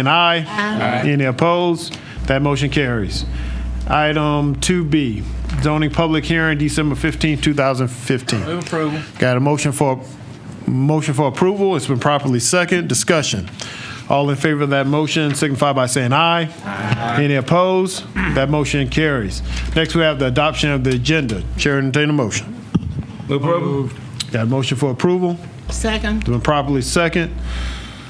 saying aye. Aye. Any opposed? That motion carries. Item 2B, zoning public hearing, December 15, 2015. Move approval. Got a motion for approval. It's been properly second. Discussion. All in favor of that motion signify by saying aye. Aye. Any opposed? That motion carries. Next, we have the adoption of the agenda. Chair, entertain a motion. Move approval. Got a motion for approval. Second. It's been properly second.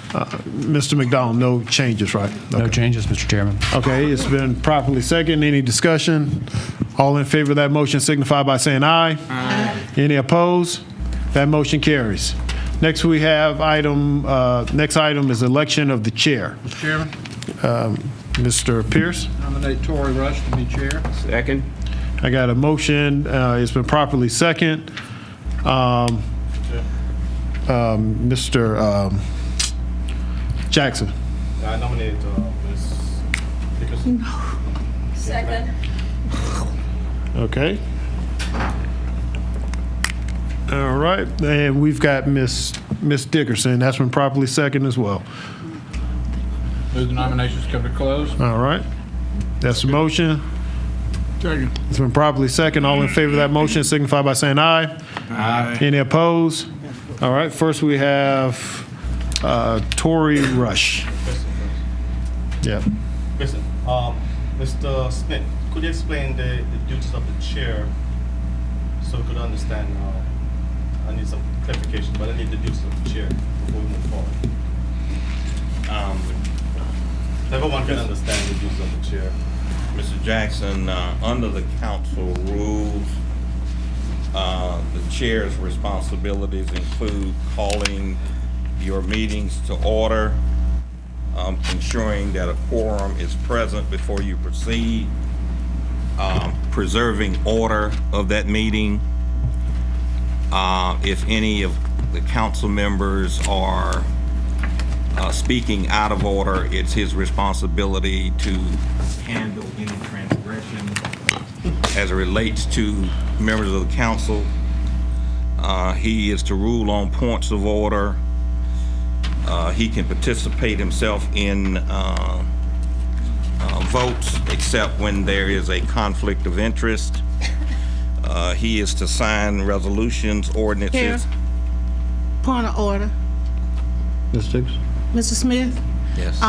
Mr. McDonald, no changes, right? No changes, Mr. Chairman. Okay, it's been properly second. Any discussion? All in favor of that motion signify by saying aye. Aye. Any opposed? That motion carries. Next, we have next item is election of the chair. Mr. Chairman, Mr. Pierce, nominate Tory Rush to be chair. Second. I got a motion. It's been properly second. Mr. Jackson. I nominate Ms. Dickerson. Second. Okay. All right, and we've got Miss Dickerson. That's been properly second as well. Move the nominations come to close. All right. That's the motion. Second. It's been properly second. All in favor of that motion signify by saying aye. Aye. Any opposed? All right, first we have Tory Rush. Yeah. Listen, Mr. Smith, could you explain the duties of the chair so we could understand? I need some clarification, but I need the duties of the chair before we move forward. Everyone can understand the duties of the chair. Mr. Jackson, under the council rules, the chair's responsibilities include calling your meetings to order, ensuring that a quorum is present before you proceed, preserving order of that meeting. If any of the council members are speaking out of order, it's his responsibility to handle any transgression as it relates to members of the council. He is to rule on points of order. He can participate himself in votes except when there is a conflict of interest. He is to sign resolutions, ordinances. Chair. Point of order. Ms. Dickerson? Mr. Smith, Yes.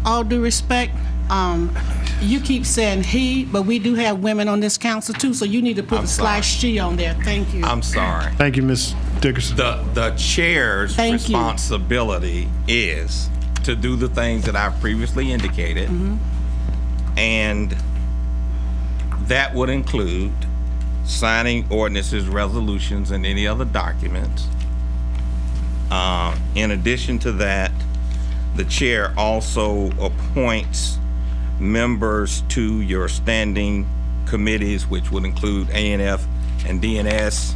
all due respect, you keep saying he, but we do have women on this council too, so you need to put I'm the slash she on there. Thank you. I'm sorry. Thank you, Ms. Dickerson. The chair's Thank you. responsibility is to do the things that I've previously indicated. And that would include signing ordinances, resolutions, and any other documents. In addition to that, the chair also appoints members to your standing committees, which would include A&F and DNS,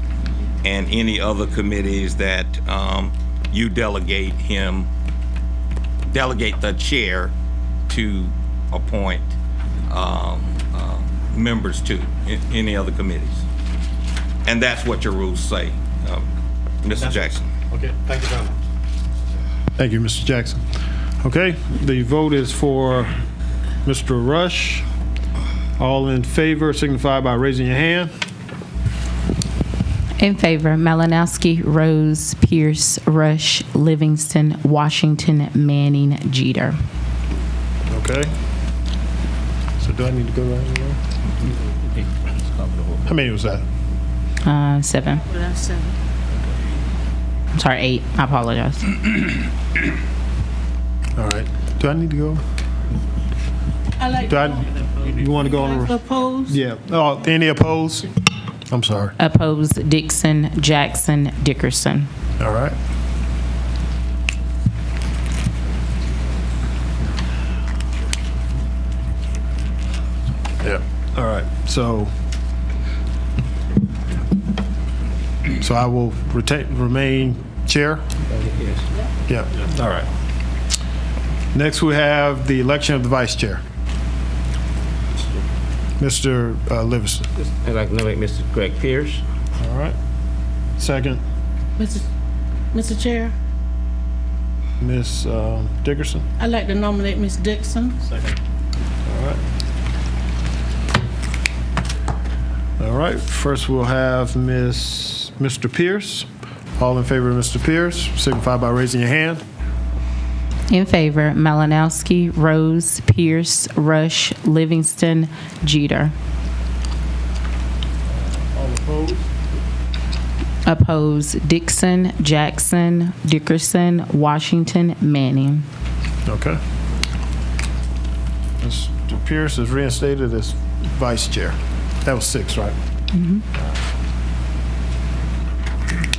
and any other committees that you delegate the chair to appoint members to in any other committees. And that's what your rules say, Mr. Jackson. Okay, thank you very much. Thank you, Mr. Jackson. Okay, the vote is for Mr. Rush. All in favor signify by raising your hand. In favor: Malinowski, Rose, Pierce, Rush, Livingston, Washington, Manning, Jeter. Okay. So do I need to go right away? How many was that? 7. That's seven. I'm sorry, 8. I apologize. All right. Do I need to go? I like. You want to go on? Opposed? Yeah. Oh, any opposed? I'm sorry. Opposed: Dixon, Jackson, Dickerson. All right. Yeah. All right. So I will remain chair? Yeah. All right. Next, we have the election of the vice chair. Mr. Livingston. I'd like to nominate Mr. Greg Pierce. All right. Second. Mr. Chair, Ms. Dickerson. I'd like to nominate Ms. Dixon. Second. All right, first we'll have Mr. Pierce. All in favor of Mr. Pierce, signify by raising your hand. In favor, Malinowski, Rose, Pierce, Rush, Livingston, Jeter. All opposed? Opposed, Dixon, Jackson, Dickerson, Washington, Manning. Okay. Mr. Pierce is reinstated as vice chair. That was 6, right?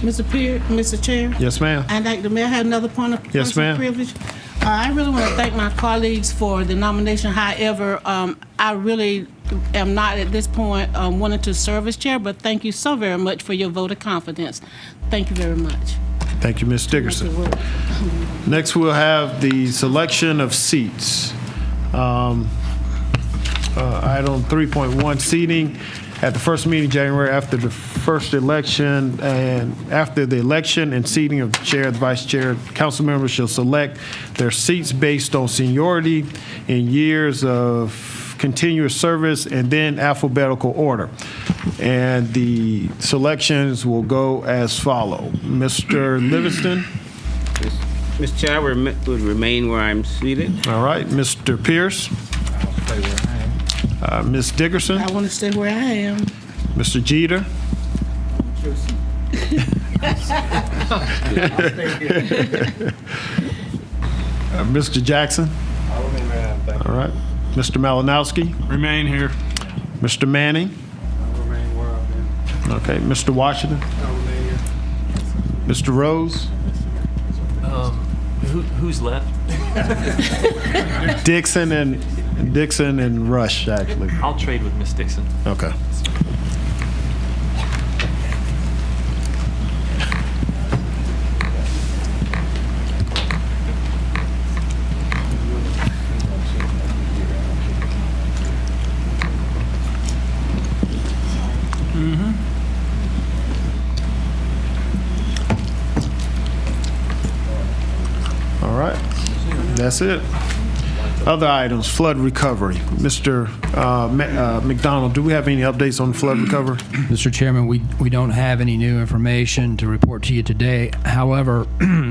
Mr. Chair? Yes, ma'am. I'd like to, may I have another point of Yes, personal ma'am. privilege? I really want to thank my colleagues for the nomination. However, I really am not at this point wanting to serve as chair, but thank you so very much for your vote of confidence. Thank you very much. Thank you, Ms. Dickerson. Next, we'll have the selection of seats. Item 3.1, seating. At the first meeting in January after the first election and after the election and seating of chair and vice chair, council members shall select their seats based on seniority in years of continuous service and then alphabetical order. And the selections will go as follow. Mr. Livingston, Mr. Chair, I would remain where I'm seated. all right. Mr. Pierce, Stay where I am. Ms. Dickerson, I want to stay where I am. Mr. Jeter, Mr. Jackson, I will remain where I am. Thank you. all right. Mr. Malinowski, Remain here. Mr. Manning, I will remain where I've been. okay. Mr. Washington, I will remain here. Mr. Rose, Who's left? Dixon and Rush, actually. I'll trade with Miss Dixon. Okay. All right, that's it. Other items, flood recovery. Mr. McDonald, do we have any updates on flood recovery? Mr. Chairman, we don't have any new information to report to you today. However,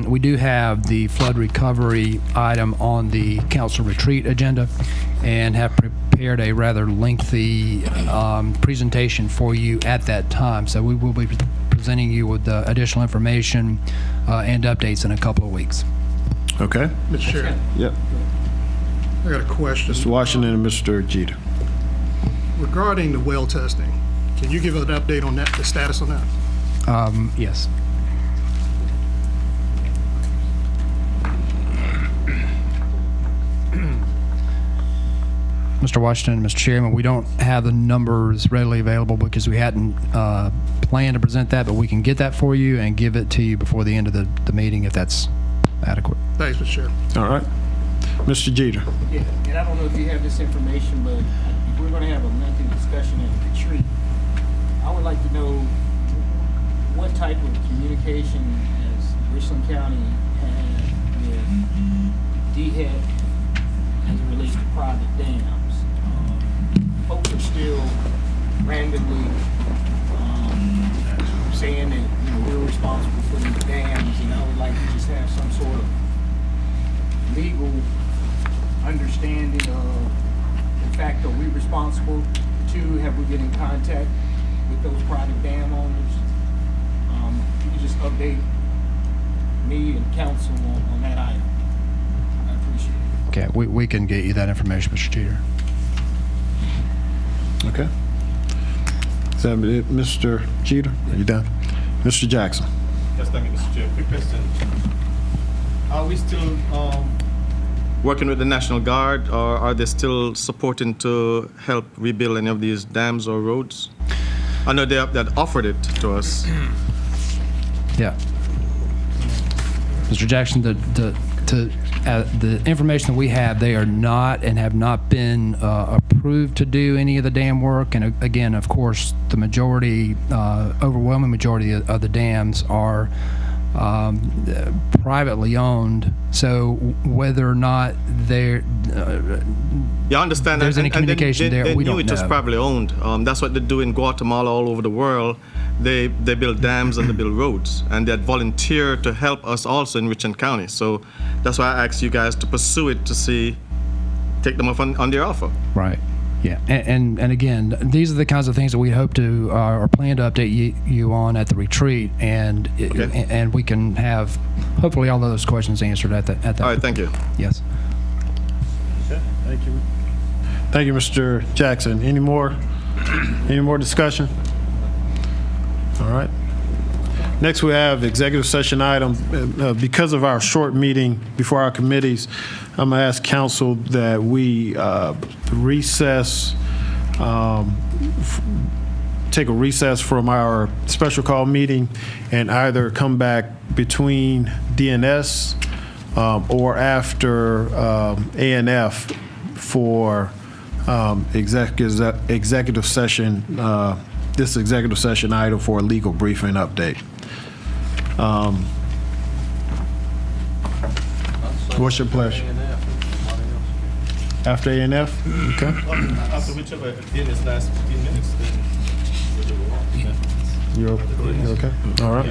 we do have the flood recovery item on the council retreat agenda and have prepared a rather lengthy presentation for you at that time. So we will be presenting you with additional information and updates in a couple of weeks. Okay. Mr. Chair, Yep. I got a question. Mr. Washington and Mr. Jeter. Regarding the well testing, can you give an update on that, the status on that? Yes. Mr. Washington, Mr. Chairman, we don't have the numbers readily available because we hadn't planned to present that, but we can get that for you and give it to you before the end of the meeting if that's adequate. Thanks, Mr. Chair. All right. Mr. Jeter. Yeah, and I don't know if you have this information, but if we're gonna have a lengthy discussion at the retreat, I would like to know what type of communication has Richland County had with DHEC as it relates to private dams. Folks are still randomly saying that, we're responsible for these dams, and I would like to just have some sort of legal understanding of the fact, are we responsible? 2, have we been in contact with those private dam owners? If you could just update me and council on that item, I appreciate it. Okay, we can get you that information, Mr. Jeter. Okay. Is that it, Mr. Jeter? Are you done? Mr. Jackson. Yes, thank you, Mr. Chair. Quick question. Are we still working with the National Guard, or are they still supporting to help rebuild any of these dams or roads? I know they have offered it to us. Yeah. Mr. Jackson, the information that we have, they are not and have not been approved to do any of the dam work. And again, of course, the majority, overwhelming majority of the dams are privately owned. So whether or not they're Yeah, I understand. There's any communication there, we They knew don't it was know. privately owned. That's what they do in Guatemala, all over the world. They build dams and they build roads, and they volunteer to help us also in Richland County. So that's why I asked you guys to pursue it to see, take them up on their offer. right. Yeah, and again, these are the kinds of things that we hope to or plan to update you on at the retreat, and Okay. and we can have hopefully all of those questions answered at that. All right, thank you. Yes. Thank you. Thank you, Mr. Jackson. Any more discussion? All right. Next, we have executive session item. Because of our short meeting before our committees, I'm going to ask council that we recess, take a recess from our special call meeting and either come back between DNS or after A&F for executive session, this executive session item for a legal briefing update. What's your pleasure? After A&F? Okay. After whichever, in this last 15 minutes, then You're okay? All right.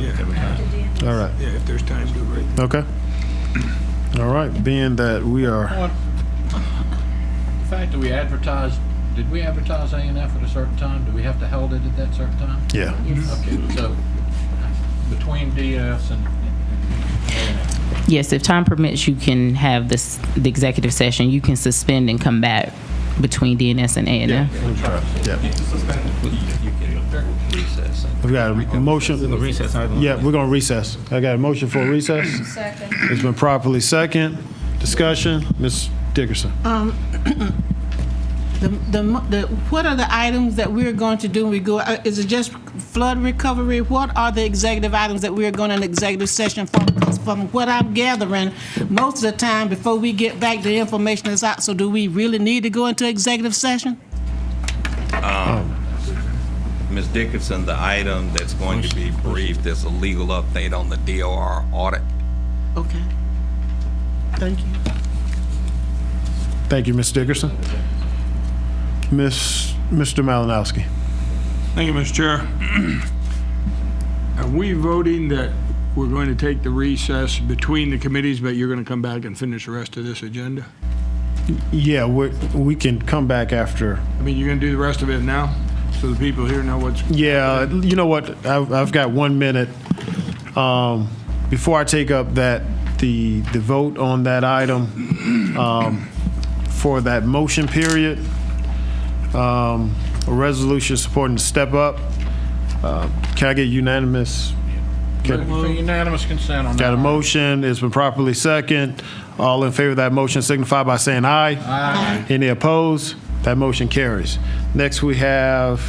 All right. Yeah, if there's time, do it right. Okay. All right. Being that we are, The fact that we advertised, did we advertise A&F at a certain time? Do we have to hold it at that certain time? yeah. Okay, so between DS and A&F. Yes, if time permits, you can have the executive session. You can suspend and come back between DNS and A&F. Yeah. Recess. We got a motion. Recess. Yeah, we're going to recess. I got a motion for a recess. Second. It's been properly second. Discussion, Ms. Dickerson. What are the items that we're going to do when we go, is it just flood recovery? What are the executive items that we're going to an executive session for? Because from what I'm gathering, most of the time, before we get back, the information is out. So do we really need to go into executive session? Ms. Dickinson, the item that's going to be briefed is a legal update on the DOR audit. Okay. Thank you. Thank you, Ms. Dickerson. Mr. Malinowski. Thank you, Mr. Chair. Are we voting that we're going to take the recess between the committees, but you're going to come back and finish the rest of this agenda? Yeah, we can come back after. I mean, you're going to do the rest of it now, so the people here know what's... Yeah, you know what? I've got 1 minute. Before I take up the vote on that item, for that motion period, a resolution supporting the step up. Can I get unanimous? Looking for unanimous consent on that. Got a motion. It's been properly second. All in favor of that motion signify by saying aye. Aye. Any opposed? That motion carries. Next, we have,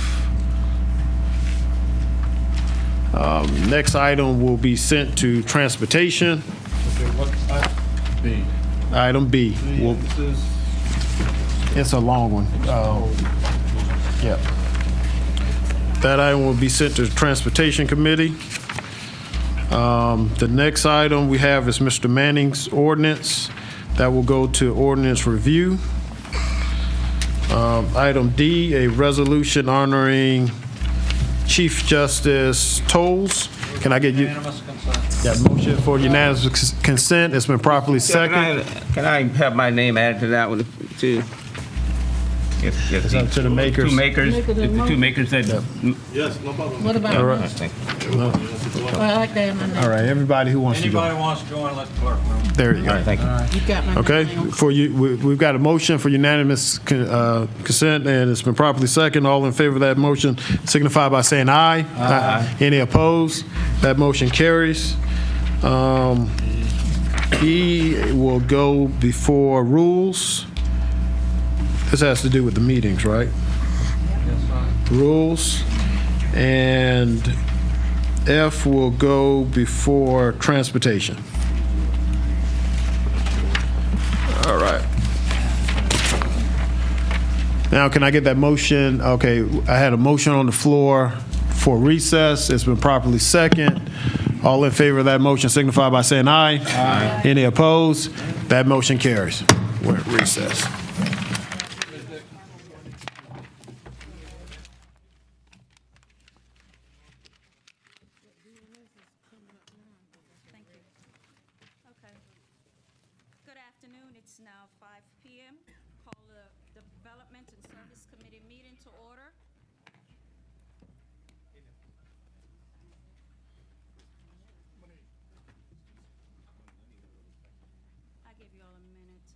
next item will be sent to transportation. Okay, what's B? Item B. Will- This is, It's a long one. Yep. That item will be sent to the Transportation Committee. The next item we have is Mr. Manning's ordinance. That will go to ordinance review. Item D, a resolution honoring Chief Justice Tolles. Can I get you? unanimous consent. Got motion for unanimous consent. It's been properly second. Can I have my name added to that one too? It's up to the makers. Two makers, Make it a the two motion. makers that, Yes, no problem. What about? All right. I like that in my name. All right, everybody who wants to Anybody go. wants to join, let the clerk know. There you go. thank you. You got my Okay, name. for you, we've got a motion for unanimous consent, and it's been properly second. All in favor of that motion signify by saying aye. Aye. Any opposed? That motion carries. E will go before rules. This has to do with the meetings, right? Rules. And F will go before transportation. All right. Now, can I get that motion? Okay, I had a motion on the floor for recess. It's been properly second. All in favor of that motion signify by saying aye. Aye. Any opposed? That motion carries. We're at recess. Good afternoon. It's now 5 p.m. Call the Development and Service Committee meeting to order. I'll give you all a minute.